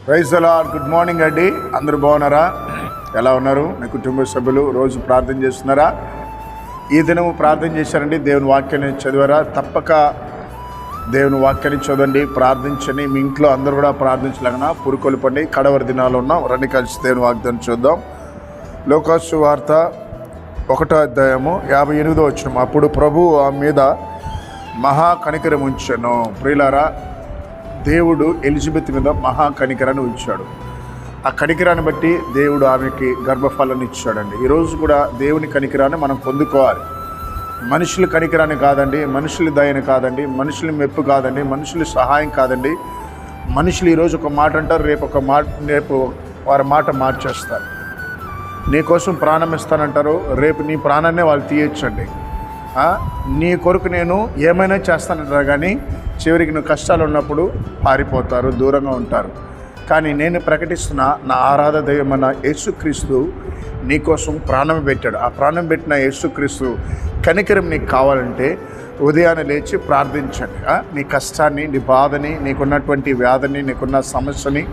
Praise the lord. Good morning అండి. అందరూ బాగున్నారా? ఎలా ఉన్నారు? మీ కుటుంబ సభ్యులు రోజు ప్రార్థన చేస్తున్నారా? ఈ దినము ప్రార్థన చేశారండి? దేవుని వాక్యాన్ని చదివారా? తప్పక దేవుని వాక్యాన్ని చదవండి, ప్రార్థించండి. మీ ఇంట్లో అందరూ కూడా ప్రార్థించలేకనా పురుకొల్పండి. కడవరి దినాలు ఉన్నాం. రండి కలిసి దేవుని వాగ్దానం చూద్దాం. లోకాసు సువార్త 1వ అధ్యాయము 58వ వచనం. అప్పుడు ప్రభువు ఆమె మీద మహా కనికరం ఉంచెను. ప్రియులారా, దేవుడు ఎలిజబెత్ మీద మహా కనికరాన్ని ఉంచాడు. ఆ కనికరాన్ని బట్టి దేవుడు ఆమెకి గర్భఫలాన్ని ఇచ్చాడండి. ఈరోజు కూడా దేవుని కనికరాన్ని మనం పొందుకోవాలి. మనుషుల కనికరాన్ని కాదండి, మనుషుల దయని కాదండి, మనుషుల మెప్పు కాదండి, మనుషుల సహాయం కాదండి. మనుషులు ఈరోజు ఒక మాట అంటారు, రేపు వారి మాట మార్చేస్తారు. నీ కోసం ప్రాణం ఇస్తానంటారు, రేపు నీ ప్రాణాన్నే వాళ్ళు తీయొచ్చండి. నీ కొరకు నేను ఏమైనా చేస్తానంటారు, కానీ చివరికి నువ్వు కష్టాలు ఉన్నప్పుడు పారిపోతారు, దూరంగా ఉంటారు. కానీ నేను ప్రకటిస్తున్న నా ఆరాధ దైవమైన యేసుక్రీస్తు నీకోసం ప్రాణం పెట్టాడు. ఆ ప్రాణం పెట్టిన యేసుక్రీస్తు కనికరం నీకు కావాలంటే ఉదయాన్నే లేచి ప్రార్థించండి. నీ కష్టాన్ని, నీ బాధని, నీకున్నటువంటి వ్యాధిని, నీకున్న సమస్యని,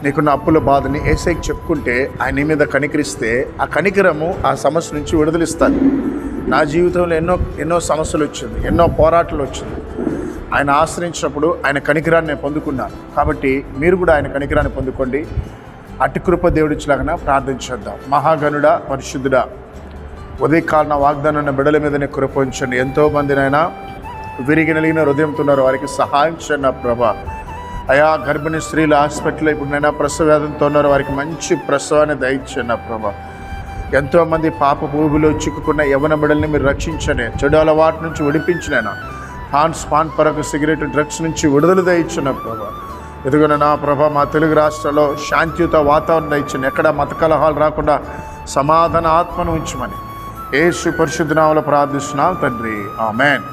నీకున్న అప్పుల బాధని యేసయ్యకి చెప్పుకుంటే ఆయన నీ మీద కనికరిస్తే ఆ కనికరము ఆ సమస్య నుంచి విడుదలిస్తాను. నా జీవితంలో ఎన్నో సమస్యలు వచ్చింది, ఎన్నో పోరాటాలు వచ్చింది. ఆయన ఆశ్రయించినప్పుడు ఆయన కనికరాన్ని నేను పొందుకున్నాను. కాబట్టి మీరు కూడా ఆయన కనికరాన్ని పొందుకోండి. అట్టి కృప దేవుడిచ్చలాగా ప్రార్థించేద్దాం. మహాగణుడా, పరిశుద్ధుడా, ఉదయకాలన వాగ్దానాన్ని బిడల మీదనే కృప ఉంచండి. ఎంతోమందినైనా విరిగి నలిగిన హృదయంతో ఉన్నారు, వారికి సహాయం చేయండి నా ప్రభా. అయా, గర్భిణీ స్త్రీల హాస్పిటల్లో ఇప్పుడునైనా ప్రసవ వేదంతో ఉన్నారు, వారికి మంచి ప్రసవాన్ని దయచేయండి నా ప్రభా. ఎంతోమంది పాప ఊబిలో చిక్కుకున్న యవ్వన బిడ్డల్ని మీరు రక్షించండి. చెడు అలవాటు నుంచి విడిపించినైనా పాన్ పరకు సిగరెట్, డ్రగ్స్ నుంచి విడుదల దయచిన ప్రభా. ఎదుగున నా ప్రభా, మా తెలుగు రాష్ట్రాల్లో శాంతియుత వాతావరణం దయచండి. ఎక్కడ మత కలహాలు రాకుండా సమాధాన ఆత్మను ఉంచమని యేసు పరిశుద్ధ నామములో ప్రార్థిస్తున్నాం తండ్రి. ఆమేన్.